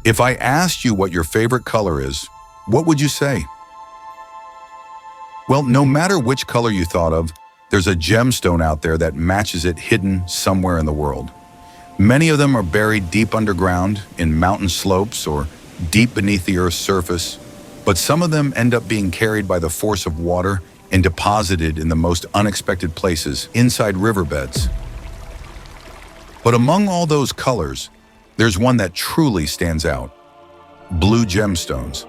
If I asked you what your favorite color is, what would you say? Well, no matter which color you thought of, there's a gemstone out there that matches it hidden somewhere in the world. Many of them are buried deep underground, in mountain slopes or deep beneath the Earth's surface, but some of them end up being carried by the force of water and deposited in the most unexpected places, inside riverbeds. But among all those colors, there's one that truly stands out: blue gemstones.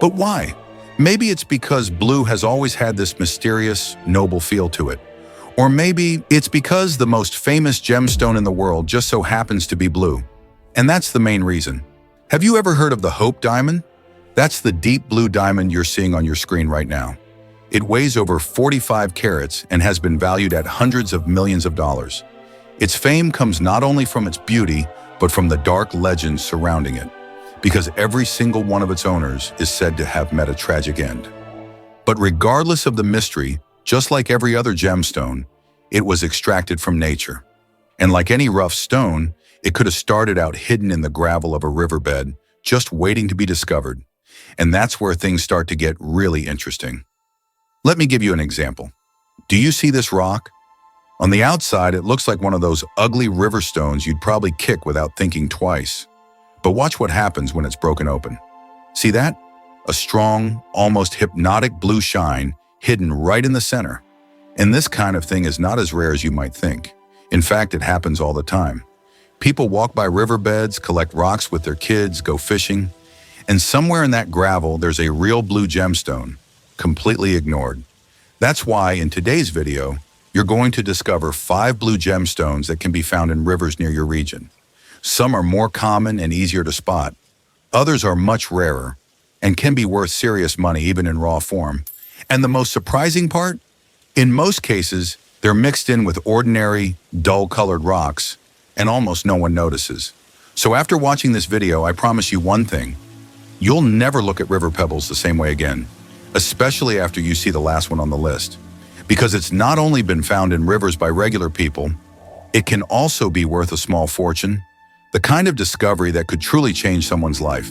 But why? Maybe it's because blue has always had this mysterious, noble feel to it. Or maybe it's because the most famous gemstone in the world just so happens to be blue. And that's the main reason. Have you ever heard of the Hope Diamond? That's the deep blue diamond you're seeing on your screen right now. It weighs over 45 carats and has been valued at hundreds of millions of dollars. Its fame comes not only from its beauty, but from the dark legends surrounding it, because every single one of its owners is said to have met a tragic end. But regardless of the mystery, just like every other gemstone, it was extracted from nature. And like any rough stone, it could have started out hidden in the gravel of a riverbed, just waiting to be discovered. And that's where things start to get really interesting. Let me give you an example. Do you see this rock? On the outside, it looks like one of those ugly river stones you'd probably kick without thinking twice. But watch what happens when it's broken open. See that? A strong, almost hypnotic blue shine hidden right in the center. And this kind of thing is not as rare as you might think. In fact, it happens all the time. People walk by riverbeds, collect rocks with their kids, go fishing, and somewhere in that gravel there's a real blue gemstone, completely ignored. That's why in today's video, you're going to discover 5 blue gemstones that can be found in rivers near your region. Some are more common and easier to spot. Others are much rarer and can be worth serious money even in raw form. And the most surprising part? In most cases, they're mixed in with ordinary, dull-colored rocks, and almost no one notices. So after watching this video, I promise you one thing: you'll never look at river pebbles the same way again, especially after you see the last one on the list. Because it's not only been found in rivers by regular people, it can also be worth a small fortune, the kind of discovery that could truly change someone's life.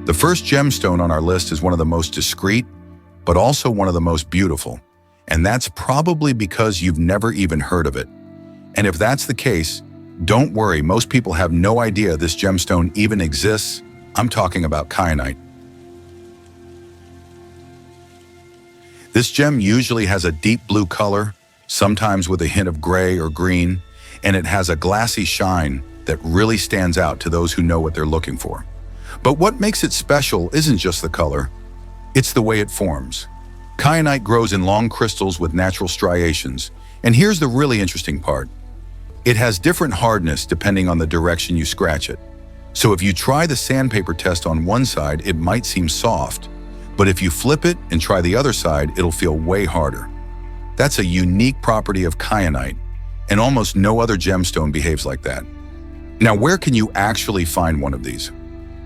The first gemstone on our list is one of the most discreet, but also one of the most beautiful. And that's probably because you've never even heard of it. And if that's the case, don't worry, most people have no idea this gemstone even exists. I'm talking about kyanite. This gem usually has a deep blue color, sometimes with a hint of gray or green, and it has a glassy shine that really stands out to those who know what they're looking for. But what makes it special isn't just the color, it's the way it forms. Kyanite grows in long crystals with natural striations, and here's the really interesting part. It has different hardness depending on the direction you scratch it. So if you try the sandpaper test on one side, it might seem soft, but if you flip it and try the other side, it'll feel way harder. That's a unique property of kyanite, and almost no other gemstone behaves like that. Now, where can you actually find one of these?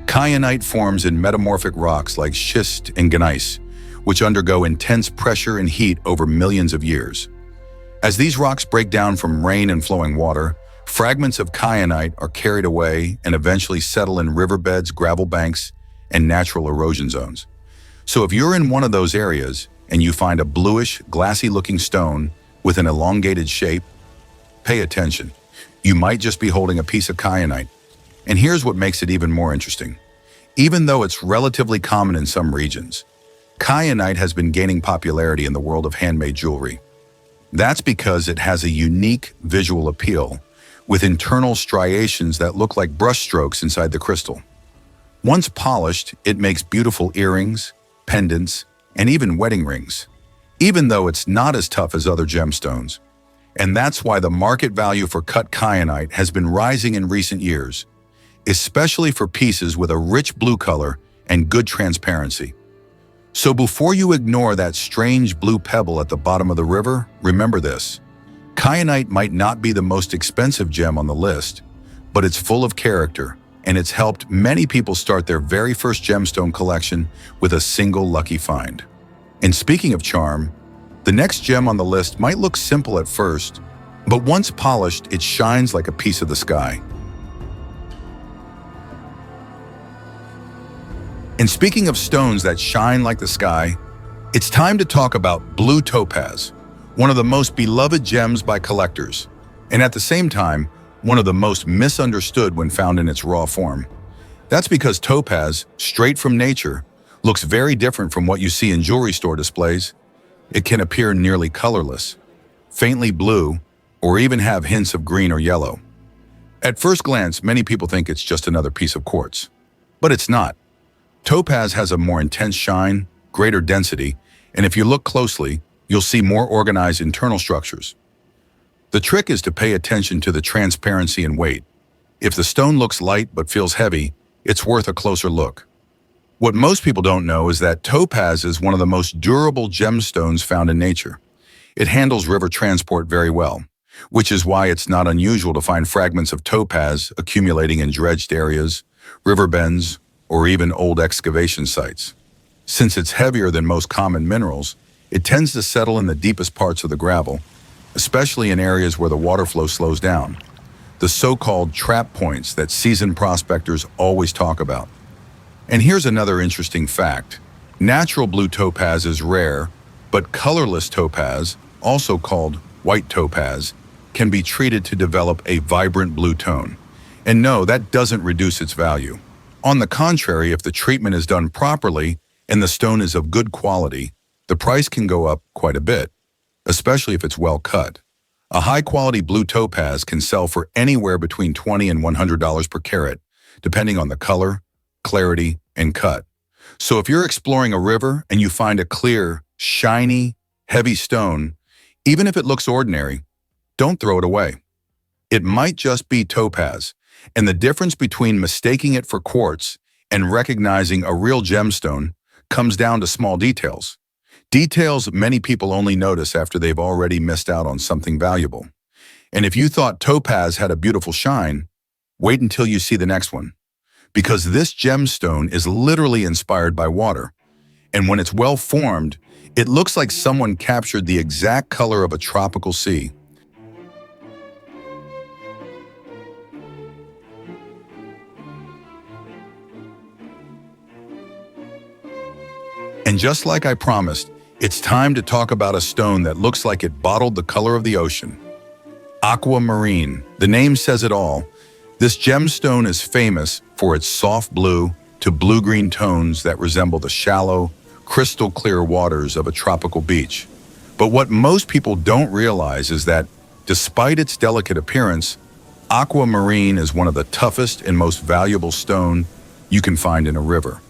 Kyanite forms in metamorphic rocks like schist and gneiss, which undergo intense pressure and heat over millions of years. As these rocks break down from rain and flowing water, fragments of kyanite are carried away and eventually settle in riverbeds, gravel banks, and natural erosion zones. So if you're in one of those areas and you find a bluish, glassy-looking stone with an elongated shape, pay attention. You might just be holding a piece of kyanite. And here's what makes it even more interesting. Even though it's relatively common in some regions, kyanite has been gaining popularity in the world of handmade jewelry. That's because it has a unique visual appeal, with internal striations that look like brushstrokes inside the crystal. Once polished, it makes beautiful earrings, pendants, and even wedding rings, even though it's not as tough as other gemstones. And that's why the market value for cut kyanite has been rising in recent years, especially for pieces with a rich blue color and good transparency. So before you ignore that strange blue pebble at the bottom of the river, remember this. Kyanite might not be the most expensive gem on the list, but it's full of character, and it's helped many people start their very first gemstone collection with a single lucky find. And speaking of charm, The next gem on the list might look simple at first, but once polished, it shines like a piece of the sky. And speaking of stones that shine like the sky, it's time to talk about blue topaz, one of the most beloved gems by collectors, and at the same time, one of the most misunderstood when found in its raw form. That's because topaz, straight from nature, looks very different from what you see in jewelry store displays. It can appear nearly colorless, faintly blue, or even have hints of green or yellow. At first glance, many people think it's just another piece of quartz, but it's not. Topaz has a more intense shine, greater density, and if you look closely, you'll see more organized internal structures. The trick is to pay attention to the transparency and weight. If the stone looks light but feels heavy, it's worth a closer look. What most people don't know is that topaz is one of the most durable gemstones found in nature. It handles river transport very well, which is why it's not unusual to find fragments of topaz accumulating in dredged areas, river bends, or even old excavation sites. Since it's heavier than most common minerals, it tends to settle in the deepest parts of the gravel, especially in areas where the water flow slows down, the so-called trap points that seasoned prospectors always talk about. And here's another interesting fact. Natural blue topaz is rare, but colorless topaz, also called white topaz, can be treated to develop a vibrant blue tone. And no, that doesn't reduce its value. On the contrary, if the treatment is done properly and the stone is of good quality, the price can go up quite a bit, especially if it's well cut. A high-quality blue topaz can sell for anywhere between $20 and $100 per carat, depending on the color, clarity, and cut. So if you're exploring a river and you find a clear, shiny, heavy stone, even if it looks ordinary, don't throw it away. It might just be topaz, and the difference between mistaking it for quartz and recognizing a real gemstone comes down to small details. Details many people only notice after they've already missed out on something valuable. And if you thought topaz had a beautiful shine, wait until you see the next one. Because this gemstone is literally inspired by water. And when it's well formed, it looks like someone captured the exact color of a tropical sea. And just like I promised, it's time to talk about a stone that looks like it bottled the color of the ocean. Aquamarine. The name says it all. This gemstone is famous for its soft blue to blue-green tones that resemble the shallow, crystal-clear waters of a tropical beach. But what most people don't realize is that, despite its delicate appearance, aquamarine is one of the toughest and most valuable stone you can find in a river.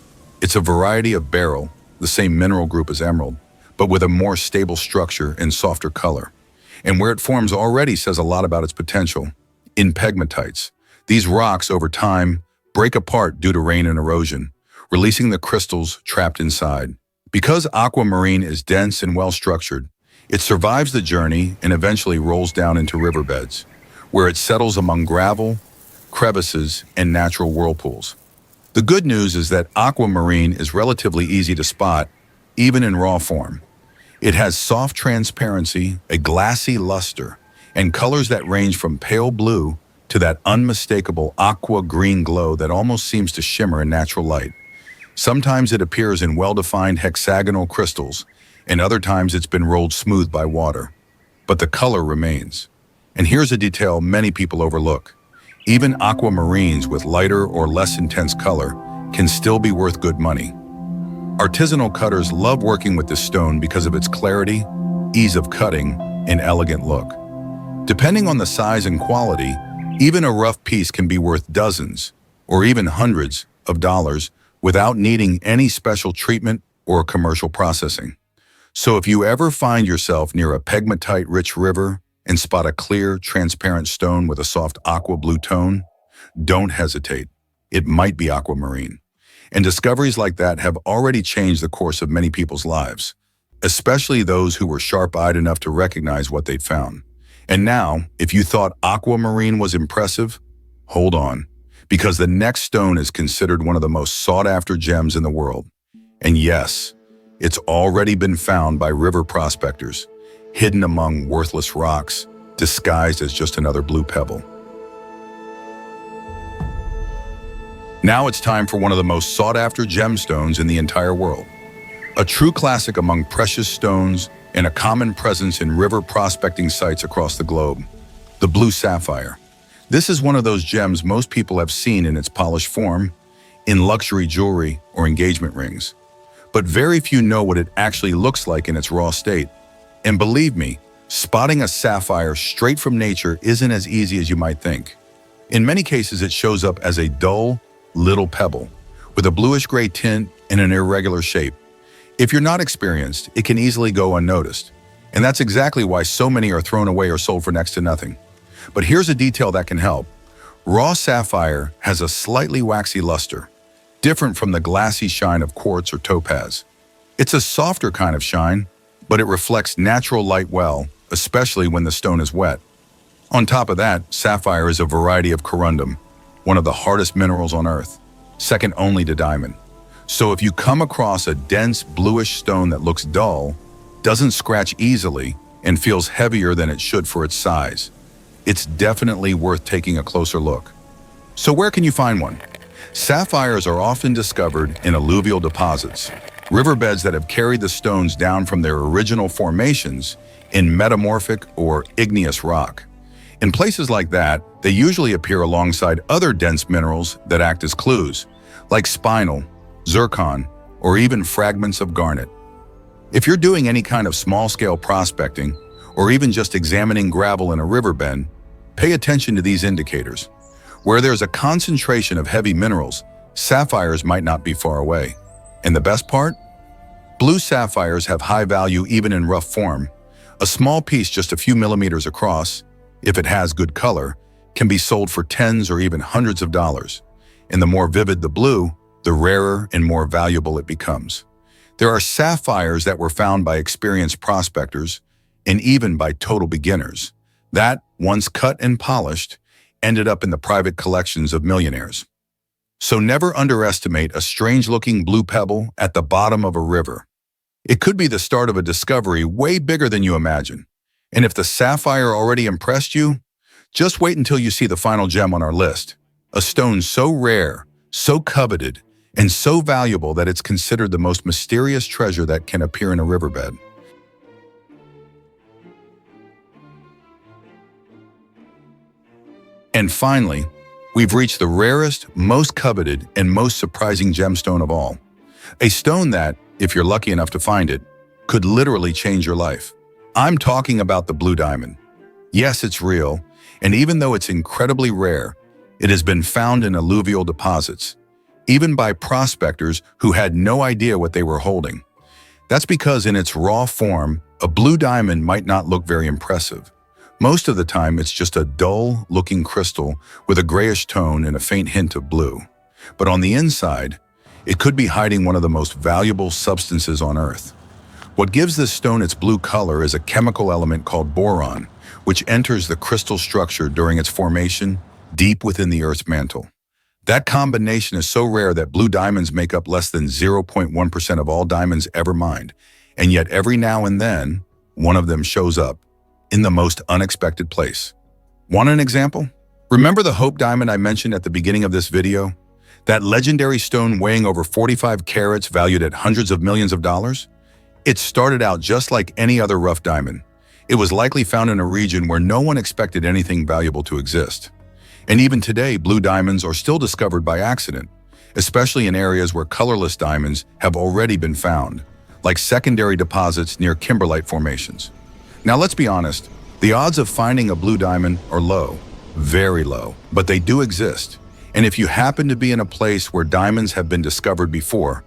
It's a variety of beryl, the same mineral group as emerald, but with a more stable structure and softer color. And where it forms already says a lot about its potential. In pegmatites, these rocks over time break apart due to rain and erosion, releasing the crystals trapped inside. Because aquamarine is dense and well-structured, it survives the journey and eventually rolls down into riverbeds, where it settles among gravel, crevices, and natural whirlpools. The good news is that aquamarine is relatively easy to spot, even in raw form. It has soft transparency, a glassy luster, and colors that range from pale blue to that unmistakable aqua green glow that almost seems to shimmer in natural light. Sometimes it appears in well-defined hexagonal crystals, and other times it's been rolled smooth by water. But the color remains. And here's a detail many people overlook. Even aquamarines with lighter or less intense color can still be worth good money. Artisanal cutters love working with this stone because of its clarity, ease of cutting, and elegant look. Depending on the size and quality, even a rough piece can be worth dozens, or even hundreds of dollars without needing any special treatment or commercial processing. So if you ever find yourself near a pegmatite-rich river and spot a clear, transparent stone with a soft aqua blue tone, don't hesitate. It might be aquamarine. And discoveries like that have already changed the course of many people's lives, especially those who were sharp-eyed enough to recognize what they'd found. And now, if you thought aquamarine was impressive, hold on, because the next stone is considered one of the most sought-after gems in the world. And yes, It's already been found by river prospectors, hidden among worthless rocks, disguised as just another blue pebble. Now it's time for one of the most sought-after gemstones in the entire world. A true classic among precious stones and a common presence in river prospecting sites across the globe, the blue sapphire. This is one of those gems most people have seen in its polished form, in luxury jewelry or engagement rings. But very few know what it actually looks like in its raw state. And believe me, spotting a sapphire straight from nature isn't as easy as you might think. In many cases, it shows up as a dull, little pebble, with a bluish-gray tint and an irregular shape. If you're not experienced, it can easily go unnoticed. And that's exactly why so many are thrown away or sold for next to nothing. But here's a detail that can help. Raw sapphire has a slightly waxy luster, different from the glassy shine of quartz or topaz. It's a softer kind of shine, but it reflects natural light well, especially when the stone is wet. On top of that, sapphire is a variety of corundum, one of the hardest minerals on Earth, second only to diamond. So if you come across a dense bluish stone that looks dull, doesn't scratch easily, and feels heavier than it should for its size, it's definitely worth taking a closer look. So where can you find one? Sapphires are often discovered in alluvial deposits, riverbeds that have carried the stones down from their original formations in metamorphic or igneous rock. In places like that, they usually appear alongside other dense minerals that act as clues, like spinel, zircon, or even fragments of garnet. If you're doing any kind of small-scale prospecting, or even just examining gravel in a riverbed, pay attention to these indicators. Where there's a concentration of heavy minerals, sapphires might not be far away. And the best part? Blue sapphires have high value even in rough form. A small piece just a few millimeters across, if it has good color, can be sold for tens or even hundreds of dollars. And the more vivid the blue, the rarer and more valuable it becomes. There are sapphires that were found by experienced prospectors and even by total beginners that, once cut and polished, ended up in the private collections of millionaires. So never underestimate a strange-looking blue pebble at the bottom of a river. It could be the start of a discovery way bigger than you imagine. And if the sapphire already impressed you, just wait until you see the final gem on our list. A stone so rare, so coveted, and so valuable that it's considered the most mysterious treasure that can appear in a riverbed. And finally, we've reached the rarest, most coveted, and most surprising gemstone of all. A stone that, if you're lucky enough to find it, could literally change your life. I'm talking about the blue diamond. Yes, it's real, and even though it's incredibly rare, it has been found in alluvial deposits, even by prospectors who had no idea what they were holding. That's because in its raw form, a blue diamond might not look very impressive. Most of the time, it's just a dull-looking crystal with a grayish tone and a faint hint of blue. But on the inside, it could be hiding one of the most valuable substances on Earth. What gives this stone its blue color is a chemical element called boron, which enters the crystal structure during its formation deep within the Earth's mantle. That combination is so rare that blue diamonds make up less than 0.1% of all diamonds ever mined, and yet every now and then, one of them shows up in the most unexpected place. Want an example? Remember the Hope diamond I mentioned at the beginning of this video? That legendary stone weighing over 45 carats valued at hundreds of millions of dollars? It started out just like any other rough diamond. It was likely found in a region where no one expected anything valuable to exist. And even today, blue diamonds are still discovered by accident, especially in areas where colorless diamonds have already been found, like secondary deposits near kimberlite formations. Now let's be honest, the odds of finding a blue diamond are low, very low, but they do exist. And if you happen to be in a place where diamonds have been discovered before,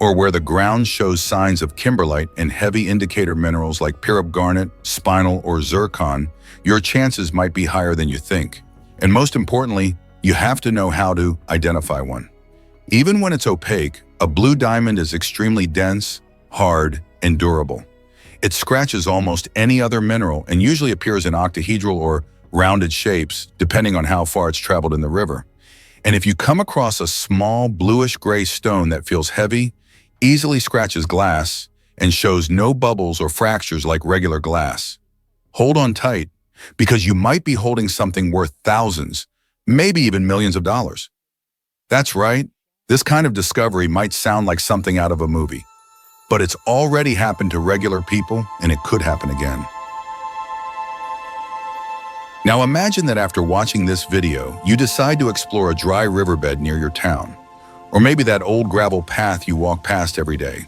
or where the ground shows signs of kimberlite and heavy indicator minerals like pyrite garnet, spinel, or zircon, your chances might be higher than you think. And most importantly, you have to know how to identify one. Even when it's opaque, a blue diamond is extremely dense, hard, and durable. It scratches almost any other mineral and usually appears in octahedral or rounded shapes, depending on how far it's traveled in the river. And if you come across a small bluish-gray stone that feels heavy, easily scratches glass, and shows no bubbles or fractures like regular glass. Hold on tight, because you might be holding something worth thousands, maybe even millions of dollars. That's right, this kind of discovery might sound like something out of a movie, but it's already happened to regular people, and it could happen again. Now imagine that after watching this video, you decide to explore a dry riverbed near your town, or maybe that old gravel path you walk past every day,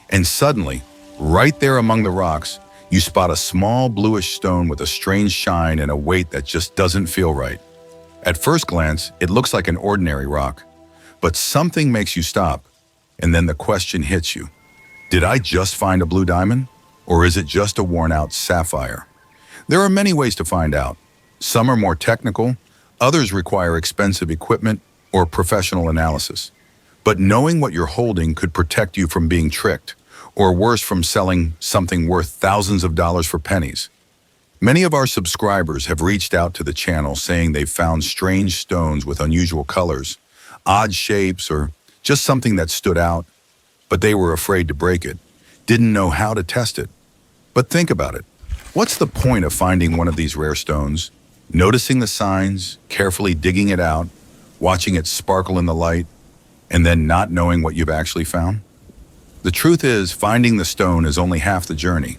and suddenly, right there among the rocks, you spot a small bluish stone with a strange shine and a weight that just doesn't feel right. At first glance, it looks like an ordinary rock, but something makes you stop, and then the question hits you. Did I just find a blue diamond, or is it just a worn-out sapphire? There are many ways to find out. Some are more technical, others require expensive equipment or professional analysis. But knowing what you're holding could protect you from being tricked, or worse, from selling something worth thousands of dollars for pennies. Many of our subscribers have reached out to the channel saying they've found strange stones with unusual colors, odd shapes, or just something that stood out, but they were afraid to break it, didn't know how to test it. But think about it. What's the point of finding one of these rare stones, noticing the signs, carefully digging it out, watching it sparkle in the light, and then not knowing what you've actually found? The truth is, finding the stone is only half the journey.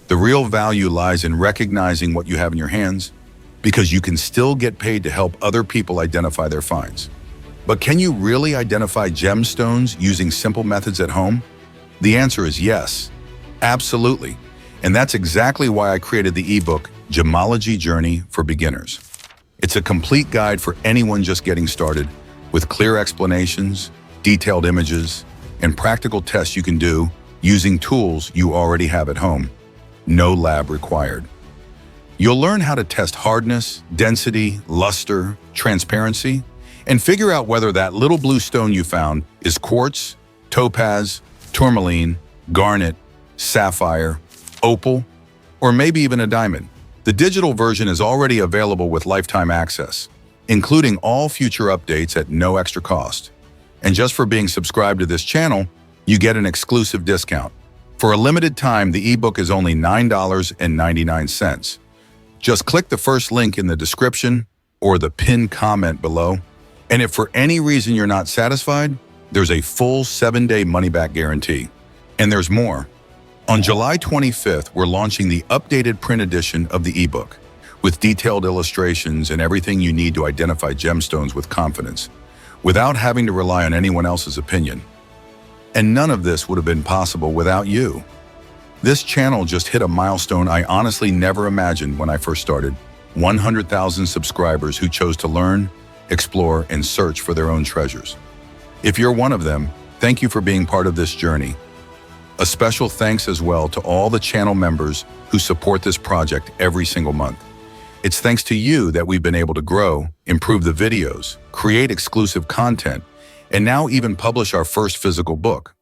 The real value lies in recognizing what you have in your hands, because you can still get paid to help other people identify their finds. But can you really identify gemstones using simple methods at home? The answer is yes, absolutely. And that's exactly why I created the ebook, Gemology Journey for Beginners. It's a complete guide for anyone just getting started, with clear explanations, detailed images, and practical tests you can do using tools you already have at home. No lab required. You'll learn how to test hardness, density, luster, transparency, and figure out whether that little blue stone you found is quartz, topaz, tourmaline, garnet, sapphire, opal, or maybe even a diamond. The digital version is already available with lifetime access, including all future updates at no extra cost. And just for being subscribed to this channel, you get an exclusive discount. For a limited time, the ebook is only $9.99. Just click the first link in the description or the pinned comment below. And if for any reason you're not satisfied, there's a full 7-day money-back guarantee. And there's more. On July 25th, we're launching the updated print edition of the ebook, with detailed illustrations and everything you need to identify gemstones with confidence, without having to rely on anyone else's opinion. And none of this would have been possible without you. This channel just hit a milestone I honestly never imagined when I first started. 100,000 subscribers who chose to learn, explore, and search for their own treasures. If you're one of them, thank you for being part of this journey. A special thanks as well to all the channel members who support this project every single month. It's thanks to you that we've been able to grow, improve the videos, create exclusive content, and now even publish our first physical book.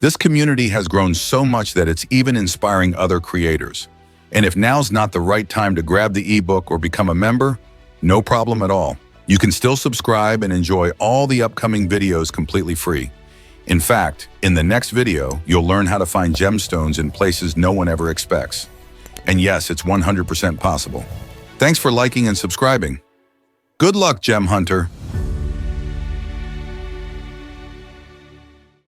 This community has grown so much that it's even inspiring other creators. And if now's not the right time to grab the ebook or become a member, no problem at all. You can still subscribe and enjoy all the upcoming videos completely free. In fact, in the next video, you'll learn how to find gemstones in places no one ever expects. And yes, it's 100% possible. Thanks for liking and subscribing. Good luck, Gem Hunter.